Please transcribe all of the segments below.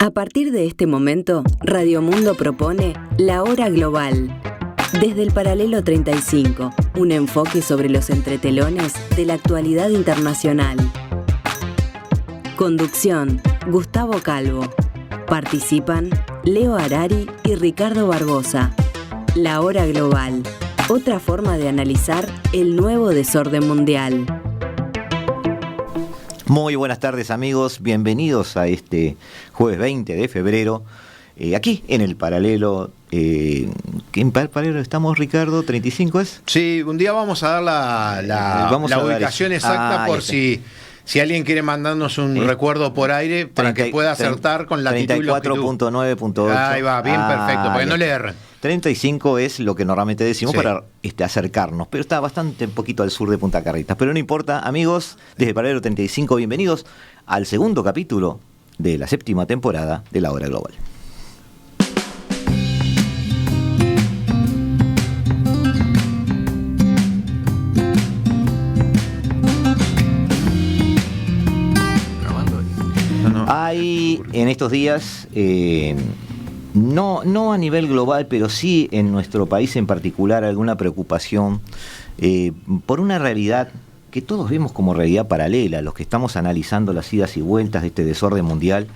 A partir de este momento, Radio Mundo propone La Hora Global. Desde el Paralelo 35, un enfoque sobre los entretelones de la actualidad internacional. Conducción, Gustavo Calvo. Participan Leo Harari y Ricardo Barbosa. La Hora Global, otra forma de analizar el nuevo desorden mundial. Muy buenas tardes, amigos, bienvenidos a este jueves 20 de febrero, aquí en el Paralelo. ¿En Paralelo estamos, Ricardo? ¿35 es? Sí, un día vamos a dar la ubicación exacta por si alguien quiere mandarnos un recuerdo por aire para que pueda acertar con latitud y longitud. 34.9.8. Ahí va, bien, perfecto, para que no le erren. 35 es lo que normalmente decimos para acercarnos, pero está bastante un poquito al sur de Punta Carretas. Pero no importa, amigos, desde Paralelo 35, bienvenidos al segundo capítulo de la 7ª temporada de La Hora Global. Hay en estos días, no a nivel global, pero sí en nuestro país en particular, alguna preocupación por una realidad que todos vemos como realidad paralela, los que estamos analizando las idas y vueltas de este desorden mundial.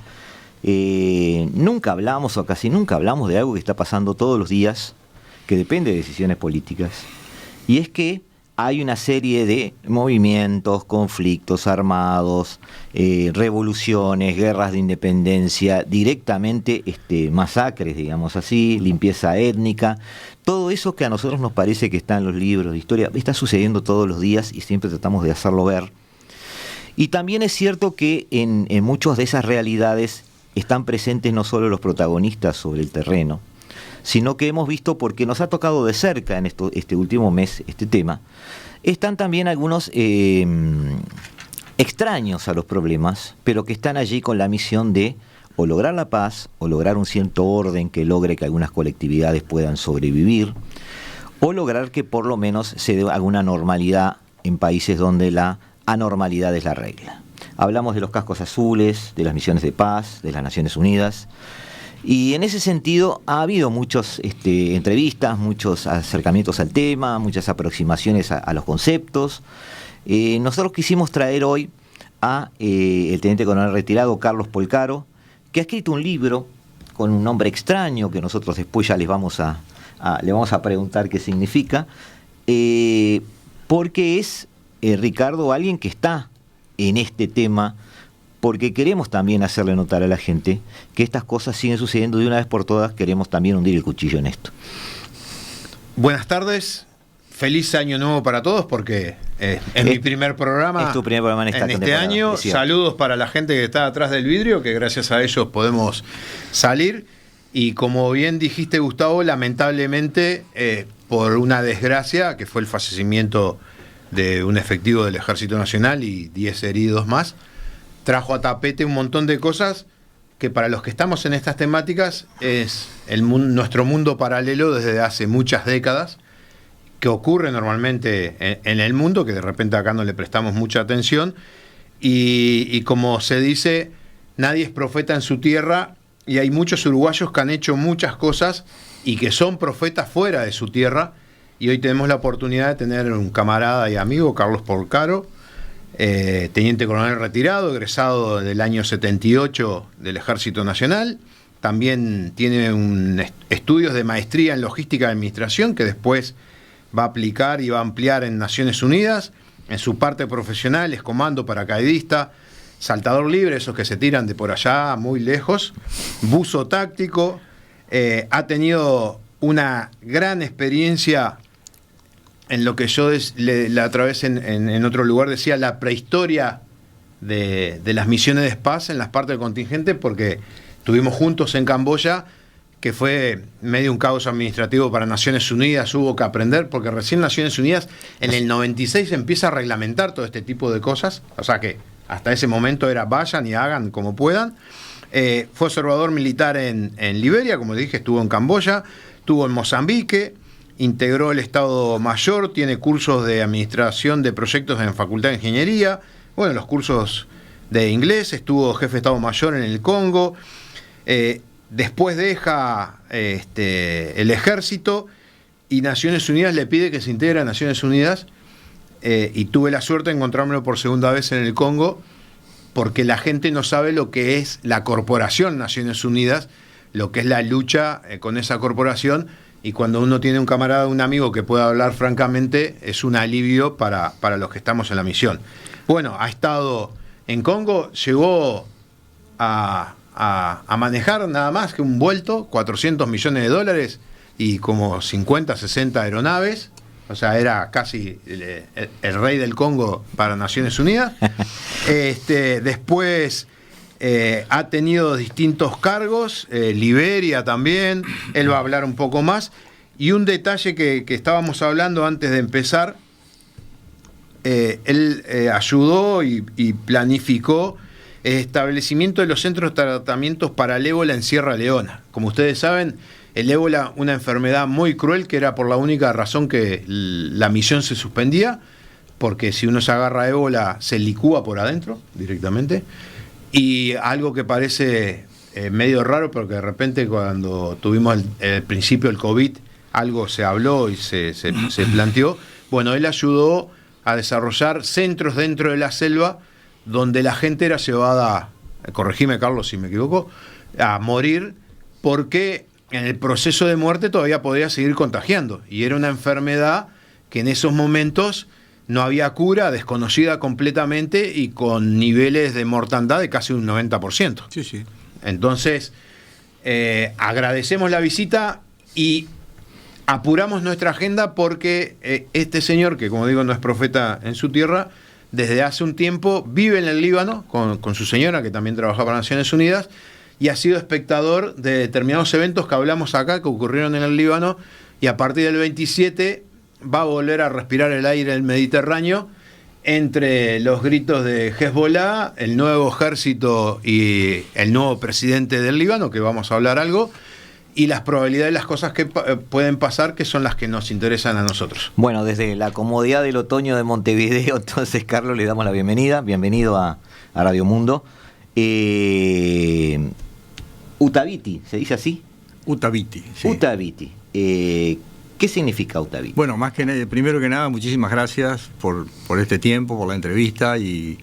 Nunca hablamos, o casi nunca hablamos, de algo que está pasando todos los días, que depende de decisiones políticas, y es que hay una serie de movimientos, conflictos armados, revoluciones, guerras de independencia, directamente masacres, digamos así, limpieza étnica. Todo eso que a nosotros nos parece que está en los libros de historia, está sucediendo todos los días y siempre tratamos de hacerlo ver. Y también es cierto que en muchas de esas realidades están presentes no solo los protagonistas sobre el terreno, sino que hemos visto, porque nos ha tocado de cerca en este último mes este tema, están también algunos extraños a los problemas, pero que están allí con la misión de o lograr la paz, o lograr un cierto orden que logre que algunas colectividades puedan sobrevivir, o lograr que por lo menos se dé alguna normalidad en países donde la anormalidad es la regla. Hablamos de los cascos azules, de las misiones de paz, de las Naciones Unidas. Y en ese sentido ha habido muchas entrevistas, muchos acercamientos al tema, muchas aproximaciones a los conceptos. Nosotros quisimos traer hoy a el teniente coronel retirado Carlos Polcaro, que ha escrito un libro con un nombre extraño que nosotros después ya le vamos a preguntar qué significa, porque es, Ricardo, alguien que está en este tema, porque queremos también hacerle notar a la gente que estas cosas siguen sucediendo de una vez por todas. Queremos también hundir el cuchillo en esto. Buenas tardes, feliz año nuevo para todos, porque es mi primer programa. Es tu primer programa en este año. Saludos para la gente que está atrás del vidrio, que gracias a ellos podemos salir. Y como bien dijiste, Gustavo, lamentablemente, por una desgracia, que fue el fallecimiento de un efectivo del Ejército Nacional y 10 heridos más, trajo a tapete un montón de cosas que para los que estamos en estas temáticas es nuestro mundo paralelo desde hace muchas décadas, que ocurre normalmente en el mundo, que de repente acá no le prestamos mucha atención, y como se dice, nadie es profeta en su tierra, y hay muchos uruguayos que han hecho muchas cosas y que son profetas fuera de su tierra, y hoy tenemos la oportunidad de tener un camarada y amigo, Carlos Polcaro, teniente coronel retirado, egresado del año 78 del Ejército Nacional. También tiene estudios de maestría en logística y administración que después va a aplicar y va a ampliar en Naciones Unidas. En su parte profesional es comando paracaidista, saltador libre, esos que se tiran de por allá muy lejos, buzo táctico. Ha tenido una gran experiencia en lo que yo la otra vez en otro lugar decía, la prehistoria de las misiones de paz en las partes del contingente, porque estuvimos juntos en Camboya, que fue medio un caos administrativo para Naciones Unidas, hubo que aprender, porque recién Naciones Unidas en el 96 empieza a reglamentar todo este tipo de cosas, o sea que hasta ese momento era vayan y hagan como puedan. Fue observador militar en Liberia, como dije, estuvo en Camboya, estuvo en Mozambique, integró el Estado Mayor, tiene cursos de administración de proyectos en Facultad de Ingeniería, bueno, los cursos de inglés, estuvo jefe de Estado Mayor en el Congo, Después deja el ejército y Naciones Unidas le pide que se integre a Naciones Unidas, y tuve la suerte de encontrármelo por segunda vez en el Congo, porque la gente no sabe lo que es la corporación Naciones Unidas, lo que es la lucha con esa corporación, y cuando uno tiene un camarada, un amigo que pueda hablar francamente, es un alivio para los que estamos en la misión. Bueno, ha estado en Congo, llegó a manejar nada más que un vuelto, $400 millones y como 50, 60 aeronaves. O sea, era casi el rey del Congo para Naciones Unidas. Después ha tenido distintos cargos, Liberia también, él va a hablar un poco más. Y un detalle que estábamos hablando antes de empezar, él ayudó y planificó el establecimiento de los centros de tratamientos para el ébola en Sierra Leona. Como ustedes saben, el ébola, una enfermedad muy cruel, que era por la única razón que la misión se suspendía, porque si uno se agarra a ébola se licúa por adentro directamente, y algo que parece medio raro, porque de repente cuando tuvimos el principio del COVID, algo se habló y se planteó. Bueno, él ayudó a desarrollar centros dentro de la selva donde la gente era llevada, corregime Carlos si me equivoco, a morir, porque en el proceso de muerte todavía podía seguir contagiando, y era una enfermedad que en esos momentos no había cura, desconocida completamente y con niveles de mortandad de casi un 90%. Sí, sí. Entonces, agradecemos la visita y apuramos nuestra agenda porque este señor, que como digo no es profeta en su tierra, desde hace un tiempo vive en el Líbano con su señora, que también trabaja para Naciones Unidas, y ha sido espectador de determinados eventos que hablamos acá, que ocurrieron en el Líbano, y a partir del 27 va a volver a respirar el aire del Mediterráneo, entre los gritos de Hezbollah, el nuevo ejército y el nuevo presidente del Líbano, que vamos a hablar algo, y las probabilidades de las cosas que pueden pasar, que son las que nos interesan a nosotros. Bueno, desde la comodidad del otoño de Montevideo, entonces, Carlos, le damos la bienvenida. Bienvenido a Radio Mundo. Utaviti, ¿se dice así? Utaviti, sí. Utaviti. ¿Qué significa Utaviti? Bueno, más que nada, primero que nada, muchísimas gracias por este tiempo, por la entrevista y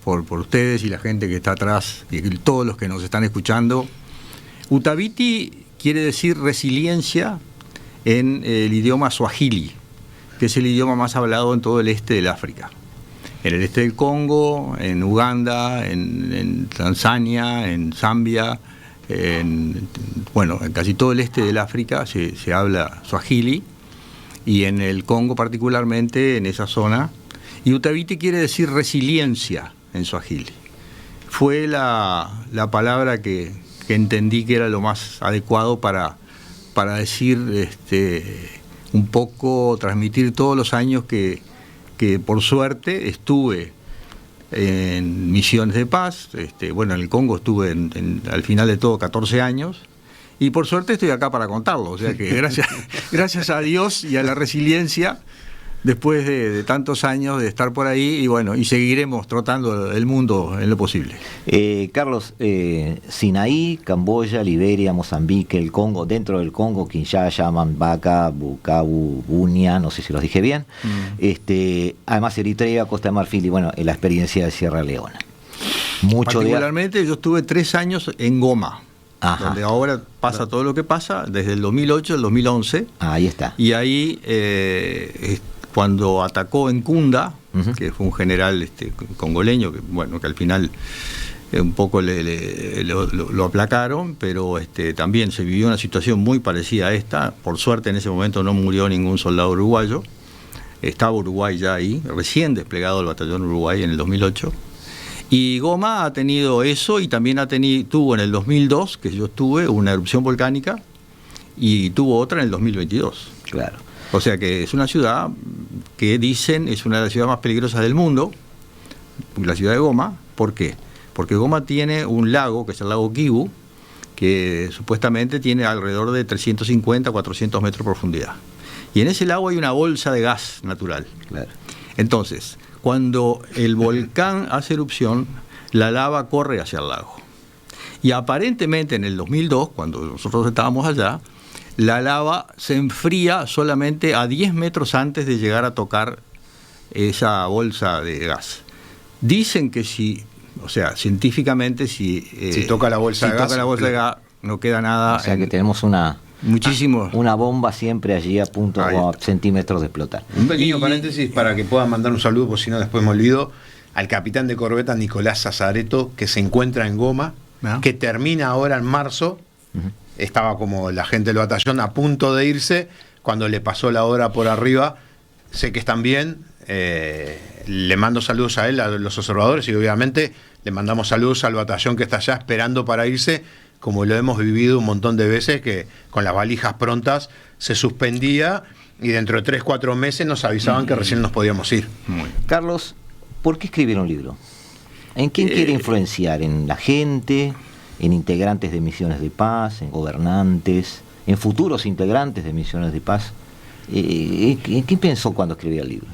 por ustedes y la gente que está atrás y todos los que nos están escuchando. Utaviti quiere decir resiliencia en el idioma suajili, que es el idioma más hablado en todo el este del África. En el este del Congo, en Uganda, en Tanzania, en Zambia, en casi todo el este del África se habla suajili, y en el Congo particularmente, en esa zona. Y Utaviti quiere decir resiliencia en suajili. Fue la palabra que entendí que era lo más adecuado para decir un poco, transmitir todos los años que por suerte estuve en misiones de paz. En el Congo estuve al final de todo 14 años, y por suerte estoy acá para contarlo. O sea que gracias a Dios y a la resiliencia, después de tantos años de estar por ahí, y seguiremos trotando el mundo en lo posible. Carlos, Sinaí, Camboya, Liberia, Mozambique, el Congo, dentro del Congo, Kinshasa, Mambaka, Bukavu, Bunia, no sé si los dije bien, además Eritrea, Costa de Marfil y la experiencia de Sierra Leona. Particularmente yo estuve 3 años en Goma. Ajá. Donde ahora pasa todo lo que pasa, desde el 2008 al 2011. Ahí está. Y ahí, cuando atacó en Kunda, que fue un general congoleño, que al final un poco lo aplacaron, pero también se vivió una situación muy parecida a esta. Por suerte en ese momento no murió ningún soldado uruguayo. Estaba Uruguay ya ahí, recién desplegado el batallón Uruguay en el 2008. Y Goma ha tenido eso, y también tuvo en el 2002, que yo estuve, una erupción volcánica, y tuvo otra en el 2022. Claro. O sea que es una ciudad que dicen es una de las ciudades más peligrosas del mundo, la ciudad de Goma. ¿Por qué? Porque Goma tiene un lago, que es el lago Kivu, que supuestamente tiene alrededor de 350 a 400 metros de profundidad. Y en ese lago hay una bolsa de gas natural. Claro. Entonces, cuando el volcán hace erupción, la lava corre hacia el lago. Y aparentemente en el 2002, cuando nosotros estábamos allá, la lava se enfría solamente a 10 metros antes de llegar a tocar esa bolsa de gas. Dicen que científicamente, si toca la bolsa de gas, no queda nada. O sea que tenemos una bomba siempre allí a punto a centímetros de explotar. Un pequeño paréntesis para que puedan mandar un saludo, porque si no después me olvido, al capitán de corbeta Nicolás Sazareto, que se encuentra en Goma, que termina ahora en marzo. Estaba como la gente del batallón a punto de irse, cuando le pasó la hora por arriba. Sé que están bien, le mando saludos a él, a los observadores, y obviamente le mandamos saludos al batallón que está allá esperando para irse, como lo hemos vivido un montón de veces, que con las valijas prontas se suspendía y dentro de 3-4 meses nos avisaban que recién nos podíamos ir. Carlos, ¿por qué escribir un libro? ¿En quién quiere influenciar? ¿En la gente? ¿En integrantes de misiones de paz? ¿En gobernantes? ¿En futuros integrantes de misiones de paz? ¿Qué pensó cuando escribía el libro?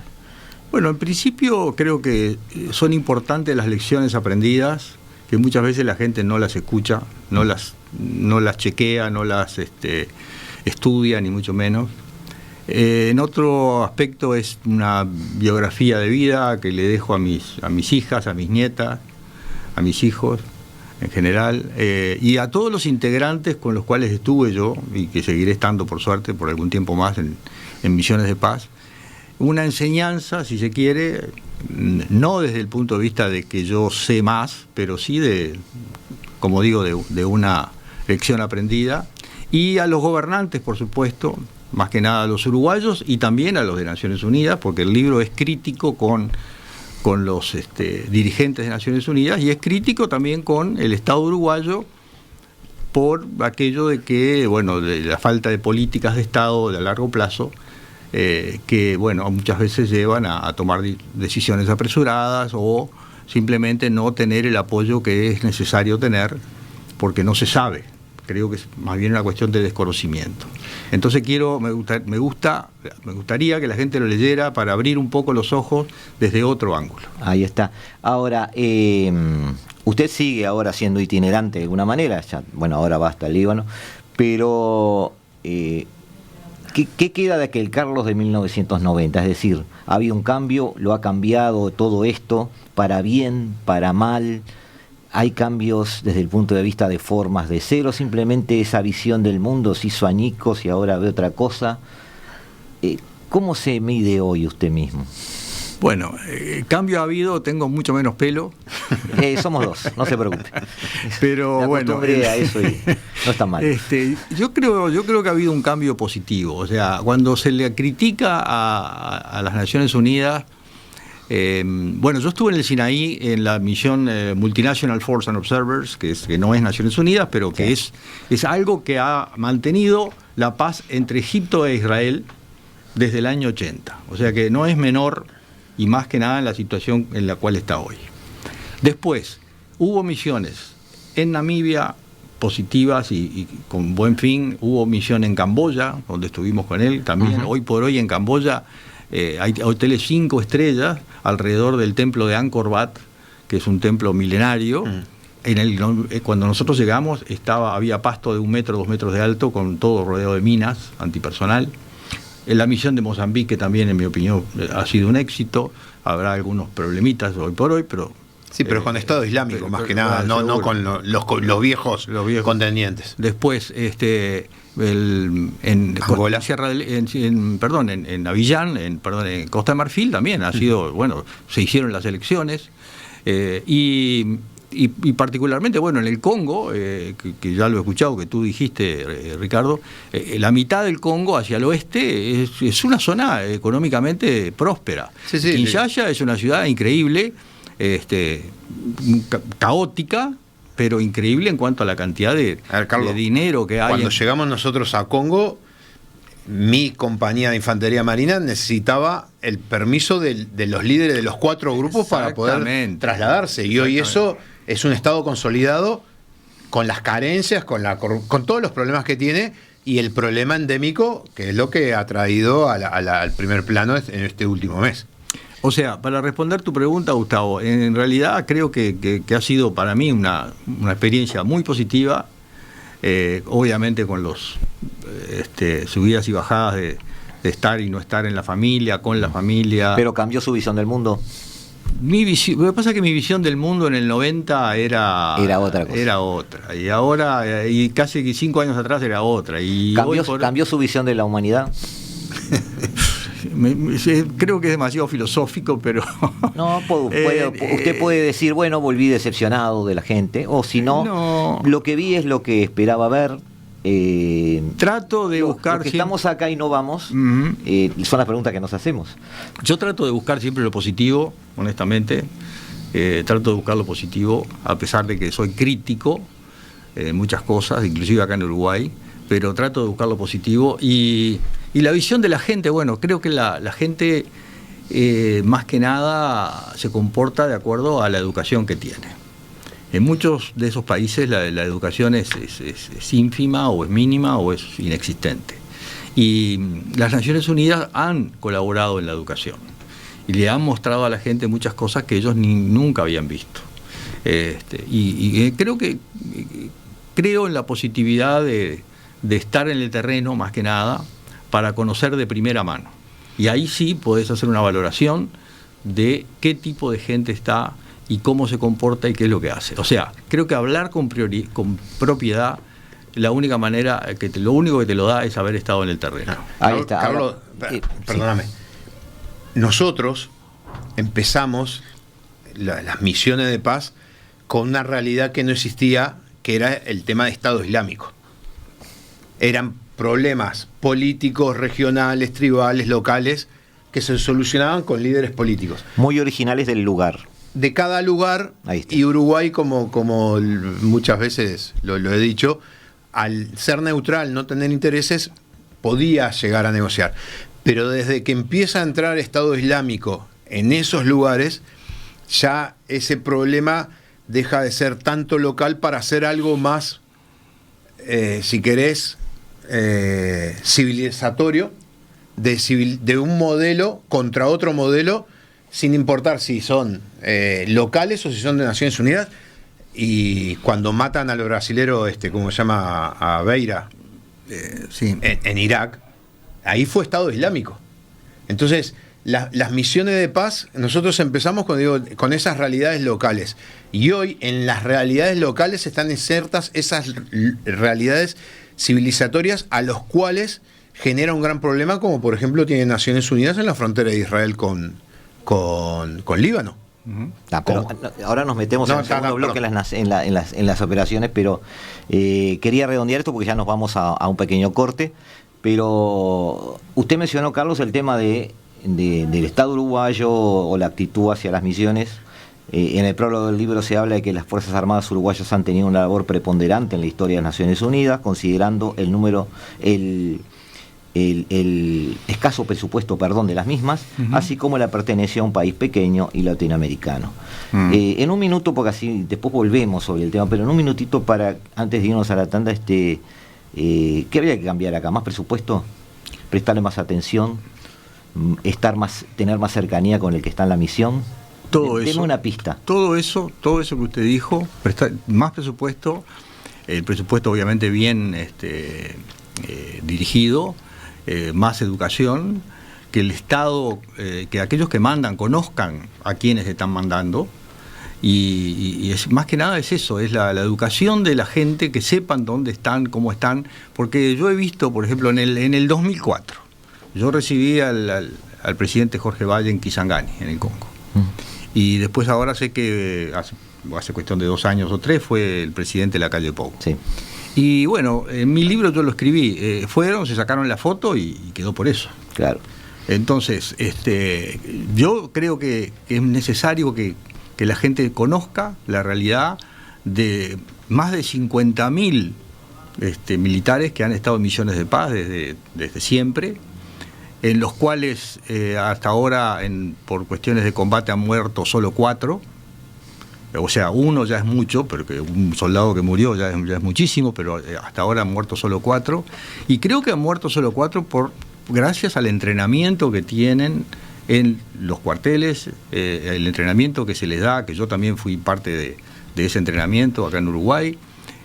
Bueno, en principio creo que son importantes las lecciones aprendidas, que muchas veces la gente no las escucha, no las chequea, no las estudia, ni mucho menos. En otro aspecto es una biografía de vida que le dejo a mis hijas, a mis nietas, a mis hijos en general, y a todos los integrantes con los cuales estuve yo, y que seguiré estando por suerte por algún tiempo más en misiones de paz. Una enseñanza, si se quiere, no desde el punto de vista de que yo sé más, pero sí como digo, de una lección aprendida. Y a los gobernantes, por supuesto, más que nada a los uruguayos y también a los de Naciones Unidas, porque el libro es crítico con los dirigentes de Naciones Unidas, y es crítico también con el Estado uruguayo por aquello de que, de la falta de políticas de Estado de largo plazo, que muchas veces llevan a tomar decisiones apresuradas o simplemente no tener el apoyo que es necesario tener porque no se sabe. Creo que es más bien una cuestión de desconocimiento. Entonces me gustaría que la gente lo leyera para abrir un poco los ojos desde otro ángulo. Ahí está. Ahora, usted sigue ahora siendo itinerante de alguna manera, ahora va hasta el Líbano, pero ¿qué queda de aquel Carlos de 1990? Es decir, ¿ha habido un cambio? ¿Lo ha cambiado todo esto? ¿Para bien? ¿Para mal? ¿Hay cambios desde el punto de vista de formas de ser, o simplemente esa visión del mundo se hizo añicos y ahora ve otra cosa? ¿Cómo se mide hoy usted mismo? Bueno, cambio ha habido, tengo mucho menos pelo. Somos dos, no se preocupe. Pero a eso y no está mal. Yo creo que ha habido un cambio positivo. O sea, cuando se le critica a las Naciones Unidas, yo estuve en el Sinaí en la misión Multinational Force and Observers, que no es Naciones Unidas, pero que es algo que ha mantenido la paz entre Egipto e Israel desde el año 80. O sea que no es menor, y más que nada en la situación en la cual está hoy. Después, hubo misiones en Namibia positivas y con buen fin. Hubo misión en Camboya, donde estuvimos con él también. Hoy por hoy en Camboya hay hoteles 5 estrellas alrededor del templo de Angkor Wat, que es un templo milenario. Cuando nosotros llegamos había pasto de 1 metro, 2 metros de alto, con todo rodeado de minas antipersonal. En la misión de Mozambique también, en mi opinión, ha sido un éxito. Habrá algunos problemitas hoy por hoy, pero... Sí, pero con Estado Islámico, más que nada, no con los viejos contendientes. Después, en Abiyán, en Costa de Marfil también ha sido, se hicieron las elecciones, y particularmente, en el Congo, que ya lo he escuchado, que tú dijiste, Ricardo, la mitad del Congo hacia el oeste es una zona económicamente próspera. Kinshasa es una ciudad increíble, caótica, pero increíble en cuanto a la cantidad de dinero que hay. Cuando llegamos nosotros a Congo, mi compañía de infantería marina necesitaba el permiso de los líderes de los 4 grupos para poder trasladarse, y hoy eso es un estado consolidado, con las carencias, con todos los problemas que tiene, y el problema endémico, que es lo que ha traído al primer plano en este último mes. O sea, para responder tu pregunta, Gustavo, en realidad creo que ha sido para mí una experiencia muy positiva, obviamente con los subidas y bajadas de estar y no estar en la familia, con la familia. ¿Pero cambió su visión del mundo? Lo que pasa es que mi visión del mundo en el 90 era otra cosa. Era otra. Y ahora, y casi 5 años atrás era otra. Y ¿Cambió su visión de la humanidad? Creo que es demasiado filosófico, pero... No, usted puede decir, bueno, volví decepcionado de la gente, o si no, lo que vi es lo que esperaba ver. Trato de buscar... Lo que estamos acá y no vamos, son las preguntas que nos hacemos. Yo trato de buscar siempre lo positivo, honestamente. Trato de buscar lo positivo, a pesar de que soy crítico en muchas cosas, inclusive acá en Uruguay, pero trato de buscar lo positivo. Y la visión de la gente, bueno, creo que la gente más que nada se comporta de acuerdo a la educación que tiene. En muchos de esos países la educación es ínfima o es mínima o es inexistente. Y las Naciones Unidas han colaborado en la educación y le han mostrado a la gente muchas cosas que ellos nunca habían visto. Y creo en la positividad de estar en el terreno más que nada para conocer de primera mano. Y ahí sí podés hacer una valoración de qué tipo de gente está y cómo se comporta y qué es lo que hace. O sea, creo que hablar con propiedad, la única manera, lo único que te lo da es haber estado en el terreno. Ahí está. Carlos, perdóname. Sí. Nosotros empezamos las misiones de paz con una realidad que no existía, que era el tema de Estado Islámico. Eran problemas políticos, regionales, tribales, locales, que se solucionaban con líderes políticos. Muy originales del lugar. De cada lugar, y Uruguay, como muchas veces lo he dicho, al ser neutral, no tener intereses, podía llegar a negociar. Pero desde que empieza a entrar Estado Islámico en esos lugares, ya ese problema deja de ser tanto local para hacer algo más, si querés, civilizatorio, de un modelo contra otro modelo, sin importar si son locales o si son de Naciones Unidas. Y cuando matan al brasilero, ¿cómo se llama? A Beira, sí. en Irak, ahí fue Estado Islámico. Entonces, las misiones de paz, nosotros empezamos con esas realidades locales. Y hoy, en las realidades locales están insertas esas realidades civilizatorias a los cuales genera un gran problema, como por ejemplo tiene Naciones Unidas en la frontera de Israel con Líbano. Pero ahora nos metemos en el segundo bloque en las operaciones, pero quería redondear esto porque ya nos vamos a un pequeño corte. Pero usted mencionó, Carlos, el tema del Estado uruguayo o la actitud hacia las misiones. En el prólogo del libro se habla de que las Fuerzas Armadas uruguayas han tenido una labor preponderante en la historia de las Naciones Unidas, considerando el escaso presupuesto, de las mismas, así como la pertenencia a un país pequeño y latinoamericano. En un minuto, porque así después volvemos sobre el tema, pero en un minutito antes de irnos a la tanda, ¿qué habría que cambiar acá? ¿Más presupuesto? ¿Prestarle más atención? ¿Tener más cercanía con el que está en la misión? Deme una pista. Todo eso que usted dijo, más presupuesto, el presupuesto obviamente bien dirigido, más educación, que el Estado, que aquellos que mandan conozcan a quienes están mandando, y más que nada es eso, es la educación de la gente, que sepan dónde están, cómo están, porque yo he visto, por ejemplo, en el 2004, yo recibí al presidente Jorge Valle en Kisangani, en el Congo, y después ahora sé que hace cuestión de 2 años o 3 fue el presidente de la calle Pou. Sí. Y bueno, en mi libro yo lo escribí, se sacaron la foto y quedó por eso. Claro. Entonces, yo creo que es necesario que la gente conozca la realidad de más de 50.000 militares que han estado en misiones de paz desde siempre, en los cuales hasta ahora, por cuestiones de combate, han muerto solo 4. O sea, 1 ya es mucho, pero que un soldado que murió ya es muchísimo, pero hasta ahora han muerto solo 4. Y creo que han muerto solo 4 gracias al entrenamiento que tienen en los cuarteles, el entrenamiento que se les da, que yo también fui parte de ese entrenamiento acá en Uruguay,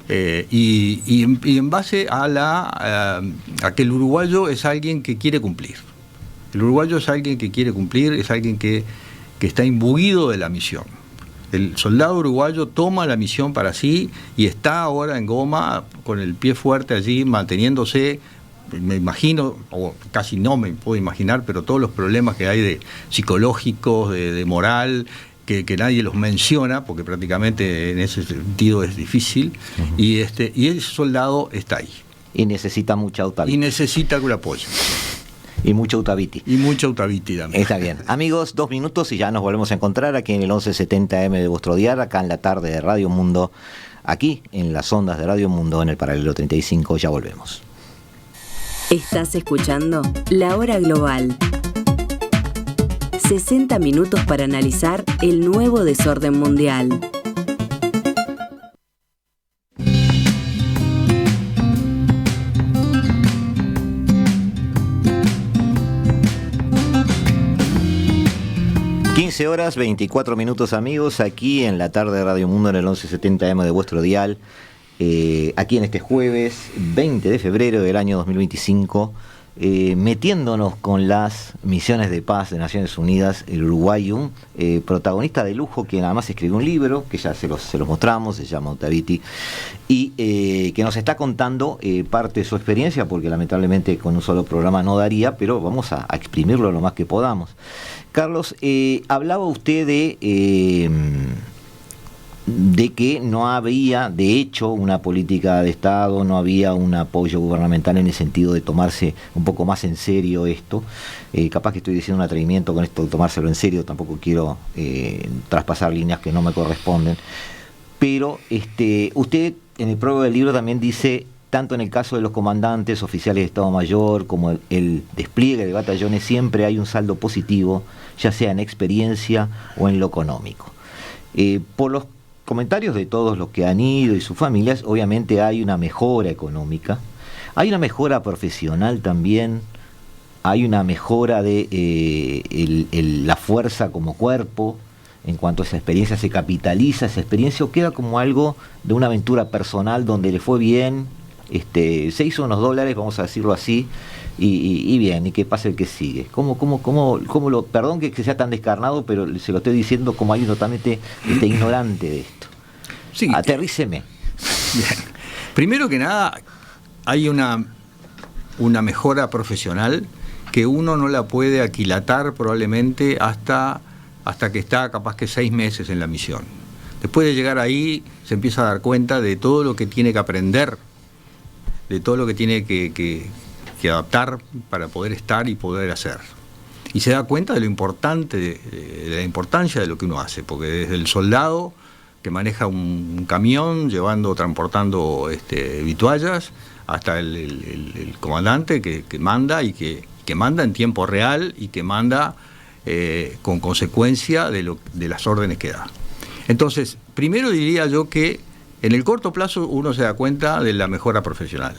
y en base a que el uruguayo es alguien que quiere cumplir. El uruguayo es alguien que quiere cumplir, es alguien que está imbuido de la misión. El soldado uruguayo toma la misión para sí y está ahora en Goma con el pie fuerte allí, manteniéndose, me imagino, o casi no me puedo imaginar, pero todos los problemas que hay de psicológicos, de moral, que nadie los menciona, porque prácticamente en ese sentido es difícil, y ese soldado está ahí. Y necesita mucha Utaviti. Y necesita que lo apoyen. Y mucho Utaviti. Y mucho Utaviti también. Está bien. Amigos, 2 minutos y ya nos volvemos a encontrar aquí en el 1170M de vuestro diario, acá en la tarde de Radio Mundo, aquí en las ondas de Radio Mundo, en el paralelo 35. Ya volvemos. Estás escuchando La Hora Global. 60 minutos para analizar el nuevo desorden mundial. Horas 24 minutos, amigos, aquí en la tarde de Radio Mundo en el 1170M de vuestro dial, aquí en este jueves 20 de febrero del año 2025, metiéndonos con las misiones de paz de Naciones Unidas, el Uruguay, un protagonista de lujo que nada más escribió un libro, que ya se los mostramos, se llama Utaviti, y que nos está contando parte de su experiencia, porque lamentablemente con un solo programa no daría, pero vamos a exprimirlo lo más que podamos. Carlos, hablaba usted de que no había, de hecho, una política de Estado, no había un apoyo gubernamental en el sentido de tomarse un poco más en serio esto. Capaz que estoy diciendo un atrevimiento con esto de tomárselo en serio, tampoco quiero traspasar líneas que no me corresponden. Pero usted en el prólogo del libro también dice, tanto en el caso de los comandantes, oficiales de Estado Mayor, como el despliegue de batallones, siempre hay un saldo positivo, ya sea en experiencia o en lo económico. Por los comentarios de todos los que han ido y sus familias, obviamente hay una mejora económica, hay una mejora profesional también, hay una mejora de la fuerza como cuerpo. En cuanto a esa experiencia, se capitaliza esa experiencia o queda como algo de una aventura personal donde le fue bien, se hizo unos dólares, vamos a decirlo así, y bien, y que pase el que sigue. Perdón que sea tan descarnado, pero se lo estoy diciendo como alguien totalmente ignorante de esto. Sí. Aterríceme. Bien. Primero que nada, hay una mejora profesional que uno no la puede aquilatar probablemente hasta que está capaz que 6 meses en la misión. Después de llegar ahí, se empieza a dar cuenta de todo lo que tiene que aprender, de todo lo que tiene que adaptar para poder estar y poder hacer. Y se da cuenta de lo importante, de la importancia de lo que uno hace, porque desde el soldado que maneja un camión transportando vituallas, hasta el comandante que manda y que manda en tiempo real y que manda con consecuencia de las órdenes que da. Entonces, primero diría yo que en el corto plazo uno se da cuenta de la mejora profesional.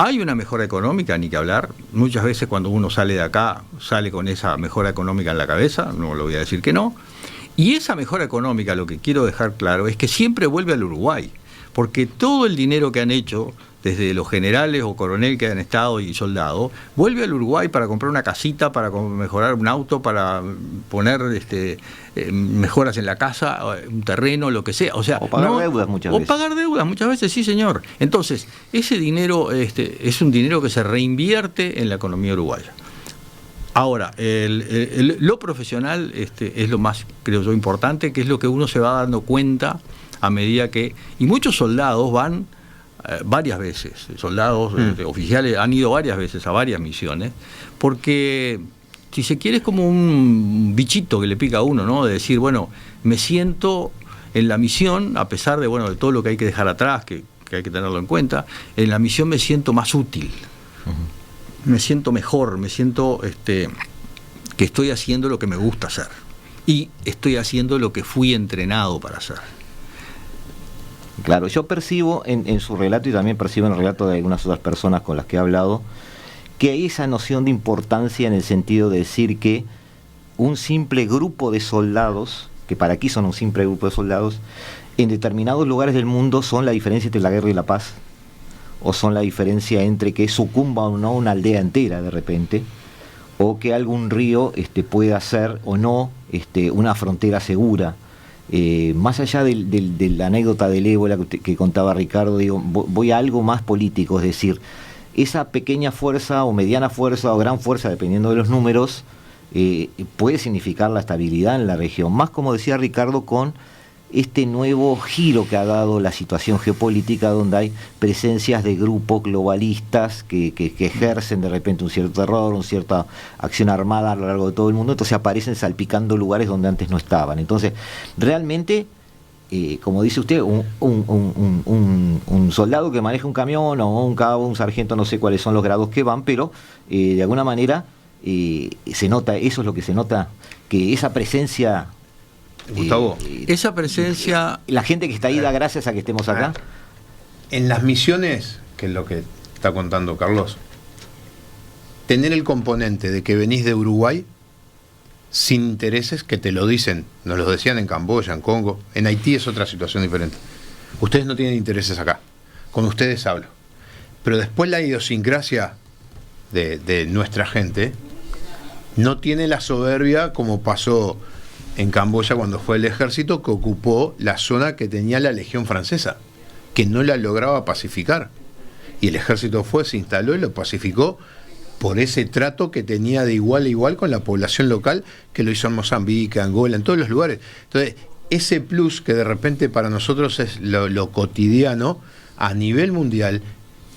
Hay una mejora económica, ni que hablar. Muchas veces cuando uno sale de acá, sale con esa mejora económica en la cabeza, no lo voy a decir que no. Y esa mejora económica, lo que quiero dejar claro, es que siempre vuelve al Uruguay, porque todo el dinero que han hecho, desde los generales o coronel que han estado y soldado, vuelve al Uruguay para comprar una casita, para mejorar un auto, para poner mejoras en la casa, un terreno, lo que sea. O sea, pagar deudas muchas veces. O pagar deudas muchas veces, sí señor. Entonces, ese dinero es un dinero que se reinvierte en la economía uruguaya. Ahora, lo profesional es lo más, creo yo, importante, que es lo que uno se va dando cuenta a medida que... Y muchos soldados van varias veces, soldados, oficiales, han ido varias veces a varias misiones, porque si se quiere es como un bichito que le pica a uno, ¿no? De decir, bueno, me siento en la misión, a pesar de todo lo que hay que dejar atrás, que hay que tenerlo en cuenta, en la misión me siento más útil, me siento mejor, me siento que estoy haciendo lo que me gusta hacer y estoy haciendo lo que fui entrenado para hacer. Claro, yo percibo en su relato y también percibo en el relato de algunas otras personas con las que he hablado, que hay esa noción de importancia en el sentido de decir que un simple grupo de soldados, que para aquí son un simple grupo de soldados, en determinados lugares del mundo son la diferencia entre la guerra y la paz, o son la diferencia entre que sucumba o no una aldea entera de repente, o que algún río pueda ser o no una frontera segura. Más allá de la anécdota del ébola que contaba Ricardo, digo, voy a algo más político, es decir, esa pequeña fuerza o mediana fuerza o gran fuerza, dependiendo de los números, puede significar la estabilidad en la región, más como decía Ricardo, con este nuevo giro que ha dado la situación geopolítica, donde hay presencias de grupos globalistas que ejercen de repente un cierto terror, una cierta acción armada a lo largo de todo el mundo, entonces aparecen salpicando lugares donde antes no estaban. Entonces, realmente, como dice usted, un soldado que maneja un camión, o un cabo, un sargento, no sé cuáles son los grados que van, pero de alguna manera se nota, eso es lo que se nota, que esa presencia... Gustavo, esa presencia... La gente que está ahí da gracias a que estemos acá. En las misiones, que es lo que está contando Carlos, tener el componente de que venís de Uruguay sin intereses, que te lo dicen, nos lo decían en Camboya, en Congo, en Haití es otra situación diferente. Ustedes no tienen intereses acá, con ustedes hablo. Pero después la idiosincrasia de nuestra gente no tiene la soberbia como pasó en Camboya cuando fue el ejército que ocupó la zona que tenía la Legión Francesa, que no la lograba pacificar. Y el ejército fue, se instaló y lo pacificó por ese trato que tenía de igual a igual con la población local, que lo hizo en Mozambique, Angola, en todos los lugares. Entonces, ese plus que de repente para nosotros es lo cotidiano, a nivel mundial,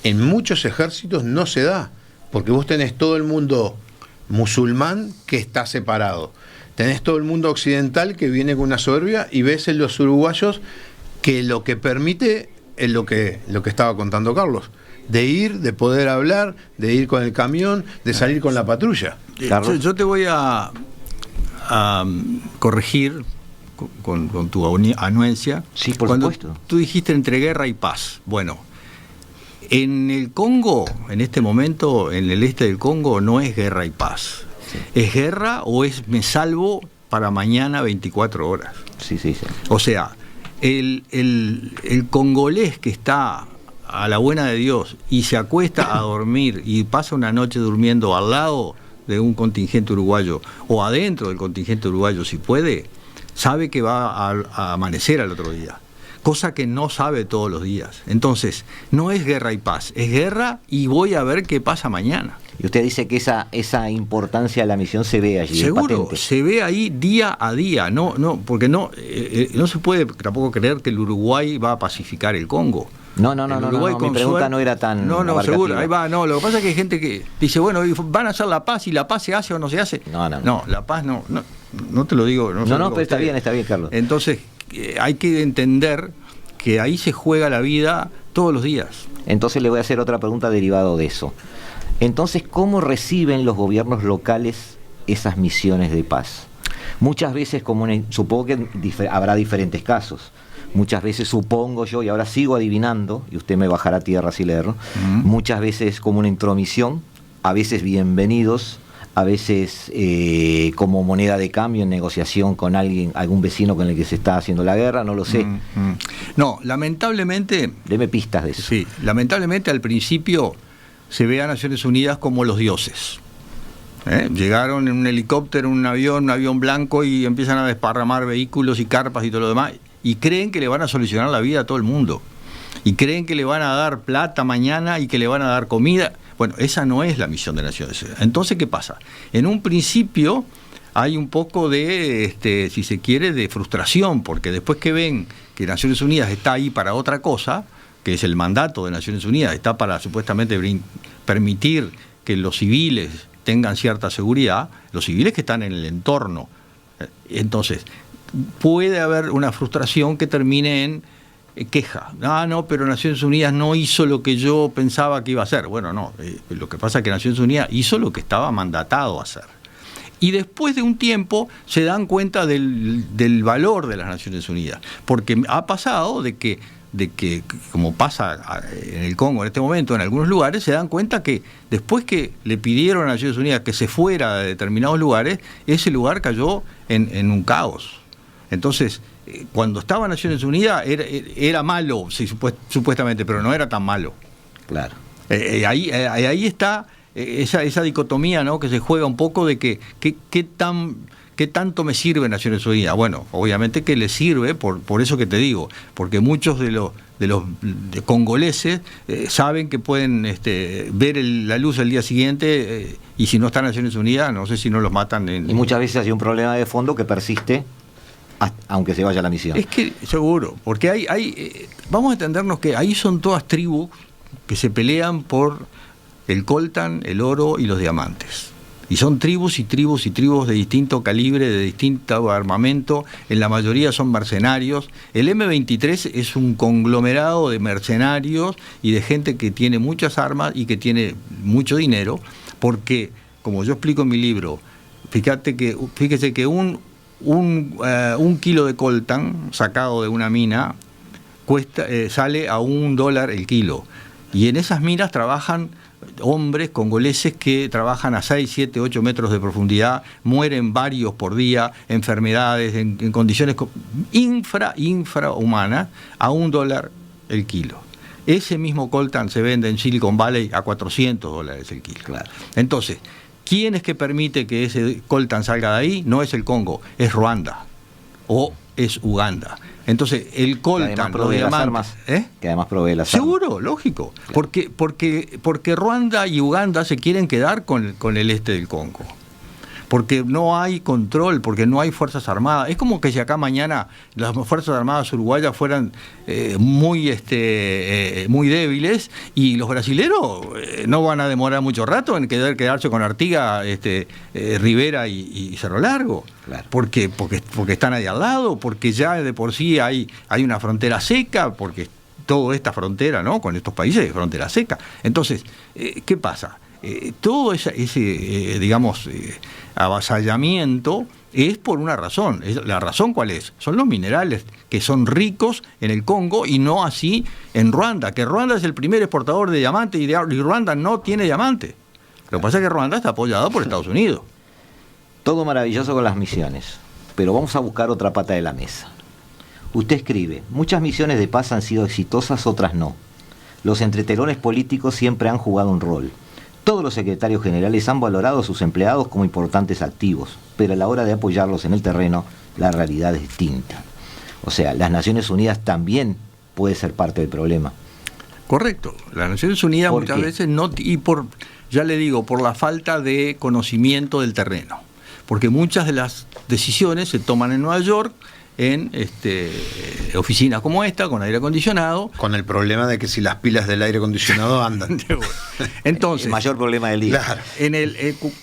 en muchos ejércitos no se da, porque vos tenés todo el mundo musulmán que está separado. Tenés todo el mundo occidental que viene con una soberbia, y ves en los uruguayos que lo que permite es lo que estaba contando Carlos, de ir, de poder hablar, de ir con el camión, de salir con la patrulla. Yo te voy a corregir con tu anuencia. Sí, por Cuando supuesto. Tú dijiste entre guerra y paz. Bueno, en el Congo, en este momento, en el este del Congo, no es guerra y paz. ¿Es guerra o es me salvo para mañana 24 horas? Sí. O sea, el congolés que está a la buena de Dios y se acuesta a dormir y pasa una noche durmiendo al lado de un contingente uruguayo o adentro del contingente uruguayo, si puede, sabe que va a amanecer al otro día. Cosa que no sabe todos los días. Entonces, no es guerra y paz, es guerra y voy a ver qué pasa mañana. Y usted dice que esa importancia de la misión se ve allí. Seguro, se ve ahí día a día, porque no se puede tampoco creer que el Uruguay va a pacificar el Congo. No, mi pregunta no era tan abarcativa. Seguro, ahí va, lo que pasa es que hay gente que dice, bueno, van a hacer la paz, y la paz se hace o no se hace. No, la paz no te lo digo. No, pero está bien, Carlos. Entonces, hay que entender que ahí se juega la vida todos los días. Entonces le voy a hacer otra pregunta derivado de eso. Entonces, ¿cómo reciben los gobiernos locales esas misiones de paz? Muchas veces, supongo que habrá diferentes casos. Muchas veces supongo yo, y ahora sigo adivinando, y usted me bajará a tierra si le erro, muchas veces como una intromisión, a veces bienvenidos, a veces como moneda de cambio en negociación con algún vecino con el que se está haciendo la guerra, no lo sé. No, lamentablemente... Deme pistas de eso. Sí, lamentablemente al principio se ve a Naciones Unidas como los dioses. Llegaron en un helicóptero, en un avión blanco, y empiezan a desparramar vehículos y carpas y todo lo demás, y creen que le van a solucionar la vida a todo el mundo, y creen que le van a dar plata mañana y que le van a dar comida. Bueno, esa no es la misión de Naciones Unidas. Entonces, ¿qué pasa? En un principio hay un poco de, si se quiere, de frustración, porque después que ven que Naciones Unidas está ahí para otra cosa, que es el mandato de Naciones Unidas, está para supuestamente permitir que los civiles tengan cierta seguridad, los civiles que están en el entorno. Entonces, puede haber una frustración que termine en queja. No, pero Naciones Unidas no hizo lo que yo pensaba que iba a hacer. Bueno, no, lo que pasa es que Naciones Unidas hizo lo que estaba mandatado a hacer. Y después de un tiempo se dan cuenta del valor de las Naciones Unidas, porque ha pasado de que de que, como pasa en el Congo en este momento, en algunos lugares, se dan cuenta que después que le pidieron a Naciones Unidas que se fuera de determinados lugares, ese lugar cayó en un caos. Entonces, cuando estaba Naciones Unidas era malo, sí, supuestamente, pero no era tan malo. Claro. Ahí está esa dicotomía, ¿no?, que se juega un poco de que qué tanto me sirve Naciones Unidas. Bueno, obviamente que le sirve, por eso que te digo, porque muchos de los congoleses saben que pueden ver la luz el día siguiente, y si no están Naciones Unidas, no sé si no los matan. Y muchas veces hay un problema de fondo que persiste aunque se vaya la misión. Es que, seguro, porque vamos a entendernos que ahí son todas tribus que se pelean por el coltan, el oro y los diamantes. Y son tribus y tribus y tribus de distinto calibre, de distinto armamento, en la mayoría son mercenarios. El M23 es un conglomerado de mercenarios y de gente que tiene muchas armas y que tiene mucho dinero, porque, como yo explico en mi libro, fíjese que un kilo de coltan sacado de una mina sale a $1 el kilo. Y en esas minas trabajan hombres congoleses que trabajan a 6, 7, 8 metros de profundidad, mueren varios por día, enfermedades, en condiciones infrahumanas, a $1 el kilo. Ese mismo coltan se vende en Silicon Valley a $400 el kilo. Claro. Entonces, ¿quién es que permite que ese coltan salga de ahí? No es el Congo, es Ruanda o es Uganda. Entonces, el coltan, los diamantes, que además provee las armas. Seguro, lógico, claro. Porque Ruanda y Uganda se quieren quedar con el este del Congo. Porque no hay control, porque no hay fuerzas armadas. Es como que si acá mañana las fuerzas armadas uruguayas fueran muy débiles, y los brasileros no van a demorar mucho rato en quedarse con Artigas, Rivera y Cerro Largo. Claro. Porque están ahí al lado, porque ya de por sí hay una frontera seca, porque toda esta frontera, ¿no?, con estos países es frontera seca. Entonces, ¿qué pasa? Todo ese avasallamiento es por una razón. ¿La razón cuál es? Son los minerales, que son ricos en el Congo y no así en Ruanda, que Ruanda es el primer exportador de diamante y Ruanda no tiene diamante. Lo que pasa es que Ruanda está apoyado por Estados Unidos. Todo maravilloso con las misiones, pero vamos a buscar otra pata de la mesa. Usted escribe: muchas misiones de paz han sido exitosas, otras no. Los entretelones políticos siempre han jugado un rol. Todos los secretarios generales han valorado a sus empleados como importantes activos, pero a la hora de apoyarlos en el terreno, la realidad es distinta. O sea, las Naciones Unidas también puede ser parte del problema. Correcto. Las Naciones Unidas muchas veces no, y ya le digo, por la falta de conocimiento del terreno. Porque muchas de las decisiones se toman en Nueva York, en oficinas como esta, con aire acondicionado. Con el problema de que si las pilas del aire acondicionado andan. Entonces, el mayor problema del día. Claro.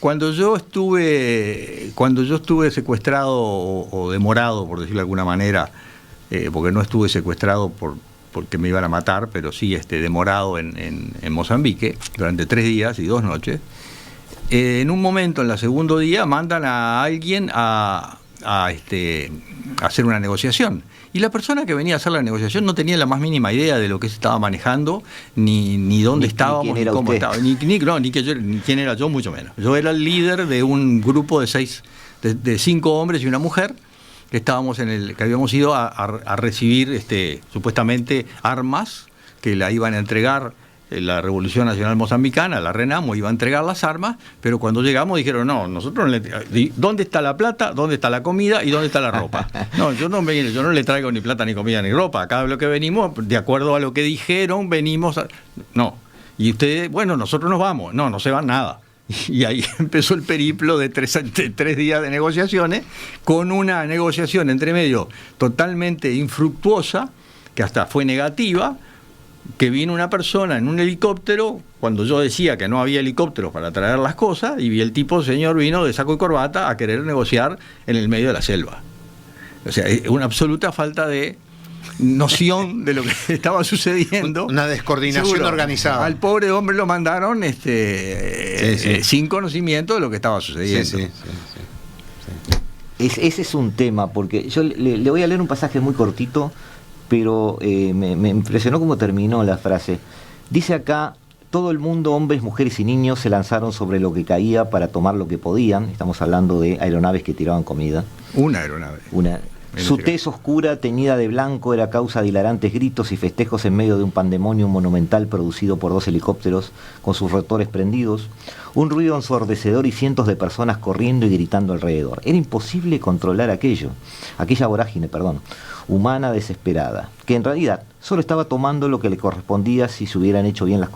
Cuando yo estuve secuestrado o demorado, por decirlo de alguna manera, porque no estuve secuestrado porque me iban a matar, pero sí demorado en Mozambique durante 3 días y 2 noches, en un momento, en el segundo día, mandan a alguien a hacer una negociación. Y la persona que venía a hacer la negociación no tenía la más mínima idea de lo que se estaba manejando, ni dónde estábamos, ni cómo estaba, ni quién era yo, mucho menos. Yo era el líder de un grupo de 5 hombres y una mujer, que habíamos ido a recibir supuestamente armas que la iban a entregar la Revolución Nacional Mozambicana, la RENAMO, iba a entregar las armas, pero cuando llegamos dijeron: no, nosotros ¿dónde está la plata? ¿Dónde está la comida? ¿Y dónde está la ropa? No, yo no le traigo ni plata, ni comida, ni ropa. Acá lo que venimos, de acuerdo a lo que dijeron, venimos no. Y ustedes, bueno, nosotros nos vamos. No se van nada. Y ahí empezó el periplo de 3 días de negociaciones, con una negociación entre medio totalmente infructuosa, que hasta fue negativa, que vino una persona en un helicóptero, cuando yo decía que no había helicópteros para traer las cosas, y el señor vino de saco y corbata a querer negociar en el medio de la selva. O sea, una absoluta falta de noción de lo que estaba sucediendo. Una descoordinación. Seguro, organizada. Al pobre hombre lo mandaron sin conocimiento de lo que estaba sucediendo. Sí. Ese es un tema, porque yo le voy a leer un pasaje muy cortito pero me impresionó cómo terminó la frase. Dice acá: todo el mundo, hombres, mujeres y niños, se lanzaron sobre lo que caía para tomar lo que podían. Estamos hablando de aeronaves que tiraban comida. Una aeronave. Su tez oscura, teñida de blanco, era causa de hilarantes gritos y festejos en medio de un pandemonium monumental producido por 2 helicópteros con sus rotores prendidos, un ruido ensordecedor y cientos de personas corriendo y gritando alrededor. Era imposible controlar aquella vorágine, humana desesperada, que en realidad solo estaba tomando lo que le correspondía si se hubieran hecho bien las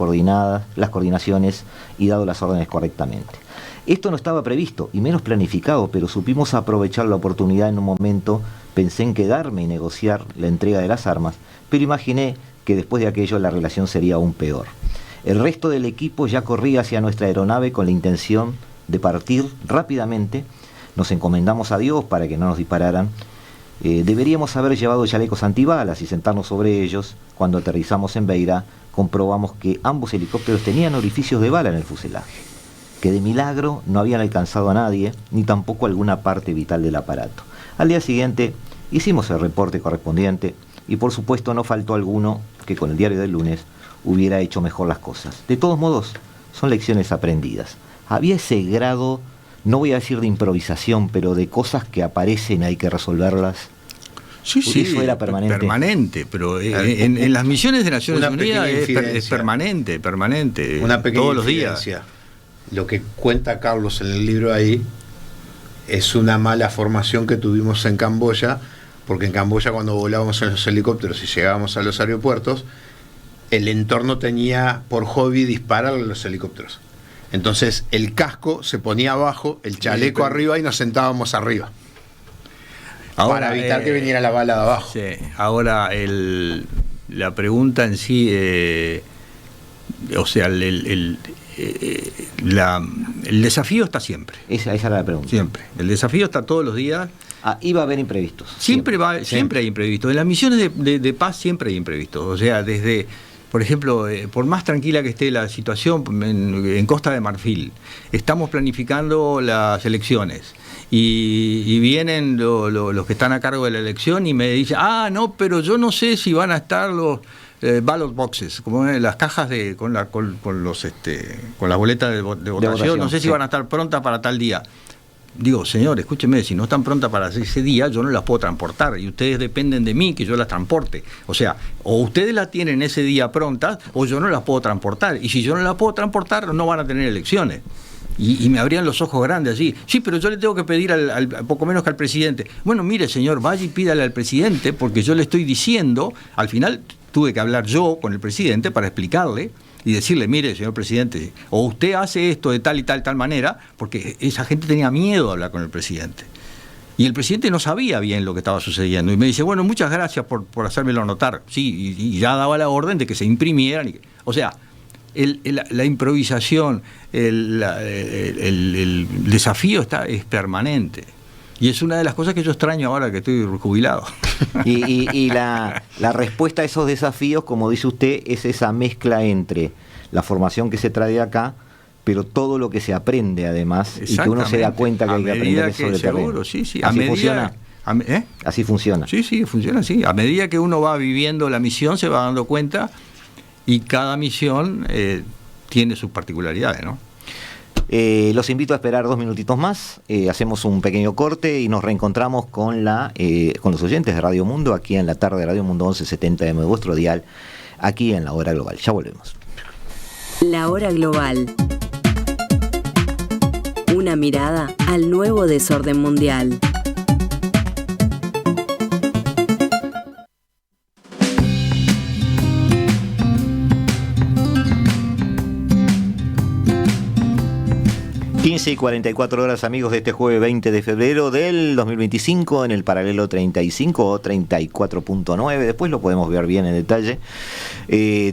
coordinaciones y dado las órdenes correctamente. Esto no estaba previsto y menos planificado, pero supimos aprovechar la oportunidad en un momento. Pensé en quedarme y negociar la entrega de las armas, pero imaginé que después de aquello la relación sería aún peor. El resto del equipo ya corría hacia nuestra aeronave con la intención de partir rápidamente. Nos encomendamos a Dios para que no nos dispararan. Deberíamos haber llevado chalecos antibalas y sentarnos sobre ellos. Cuando aterrizamos en Beira, comprobamos que ambos helicópteros tenían orificios de bala en el fuselaje, que de milagro no habían alcanzado a nadie, ni tampoco alguna parte vital del aparato. Al día siguiente hicimos el reporte correspondiente y por supuesto no faltó alguno que con el diario del lunes hubiera hecho mejor las cosas. De todos modos, son lecciones aprendidas. Había ese grado, no voy a decir de improvisación, pero de cosas que aparecen, hay que resolverlas. Sí, eso era permanente. Permanente, pero en las misiones de Naciones Unidas es permanente. Una pequeña todos los días. Lo que cuenta Carlos en el libro ahí es una mala formación que tuvimos en Camboya, porque en Camboya, cuando volábamos en los helicópteros y llegábamos a los aeropuertos, el entorno tenía por hobby disparar a los helicópteros. Entonces el casco se ponía abajo, el chaleco arriba y nos sentábamos arriba. Ahora, para evitar que viniera la bala de abajo. Sí. Ahora, la pregunta en sí, o sea, el desafío está siempre. Esa era la pregunta. Siempre. El desafío está todos los días. Iba a haber imprevistos. Siempre hay imprevistos. En las misiones de paz siempre hay imprevistos. O sea, desde, por ejemplo, por más tranquila que esté la situación en Costa de Marfil, estamos planificando las elecciones. Y vienen los que están a cargo de la elección y me dicen, no, pero yo no sé si van a estar los ballot boxes, como las cajas con las boletas de votación, no sé si van a estar prontas para tal día. Digo, señor, escúcheme, si no están prontas para ese día, yo no las puedo transportar y ustedes dependen de mí que yo las transporte. O sea, o ustedes las tienen ese día prontas o yo no las puedo transportar. Y si yo no las puedo transportar, no van a tener elecciones. Y me abrían los ojos grandes así. Sí, pero yo le tengo que pedir al poco menos que al presidente. Bueno, mire, señor, vaya y pídale al presidente, porque yo le estoy diciendo, al final tuve que hablar yo con el presidente para explicarle y decirle, mire, señor presidente, o usted hace esto de tal y tal manera, porque esa gente tenía miedo de hablar con el presidente. Y el presidente no sabía bien lo que estaba sucediendo. Y me dice, bueno, muchas gracias por hacérmelo notar. Sí, y ya daba la orden de que se imprimieran. O sea, la improvisación, el desafío es permanente. Y es una de las cosas que yo extraño ahora que estoy jubilado. Y la respuesta a esos desafíos, como dice usted, es esa mezcla entre la formación que se trae acá, pero todo lo que se aprende además, y que uno se da cuenta que hay que aprender sobre el terreno. Sí, sí. Así funciona. Así funciona. Sí, funciona así. A medida que uno va viviendo la misión, se va dando cuenta, y cada misión tiene sus particularidades, ¿no? Los invito a esperar 2 minutitos más, hacemos un pequeño corte y nos reencontramos con los oyentes de Radio Mundo, aquí en la tarde de Radio Mundo 1170M, vuestro dial, aquí en La Hora Global. Ya volvemos. La Hora Global. Una mirada al nuevo desorden mundial. Y 44 horas, amigos, de este jueves 20 de febrero del 2025 en el paralelo 35 o 34.9. Después lo podemos ver bien en detalle,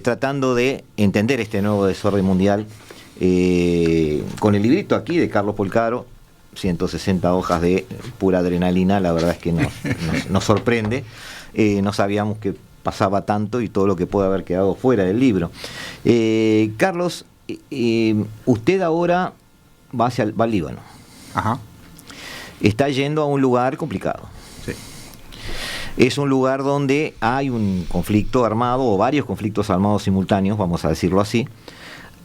tratando de entender este nuevo desorden mundial con el librito aquí de Carlos Polcaro, 160 hojas de pura adrenalina. La verdad es que nos sorprende. No sabíamos que pasaba tanto y todo lo que puede haber quedado fuera del libro. Carlos, usted ahora va al Líbano. Ajá. Está yendo a un lugar complicado. Sí. Es un lugar donde hay un conflicto armado o varios conflictos armados simultáneos, vamos a decirlo así.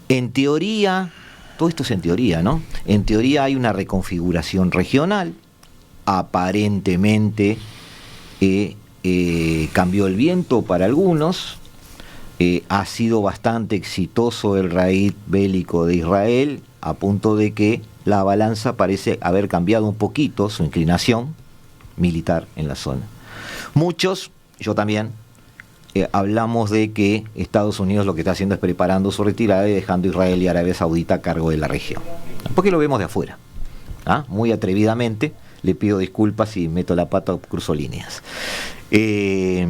En teoría, todo esto es en teoría, ¿no? En teoría hay una reconfiguración regional, aparentemente cambió el viento para algunos, ha sido bastante exitoso el raid bélico de Israel, a punto de que la balanza parece haber cambiado un poquito su inclinación militar en la zona. Muchos, yo también, hablamos de que Estados Unidos lo que está haciendo es preparando su retirada y dejando Israel y Arabia Saudita a cargo de la región. Porque lo vemos de afuera, muy atrevidamente. Le pido disculpas si meto la pata o cruzo líneas. ¿Qué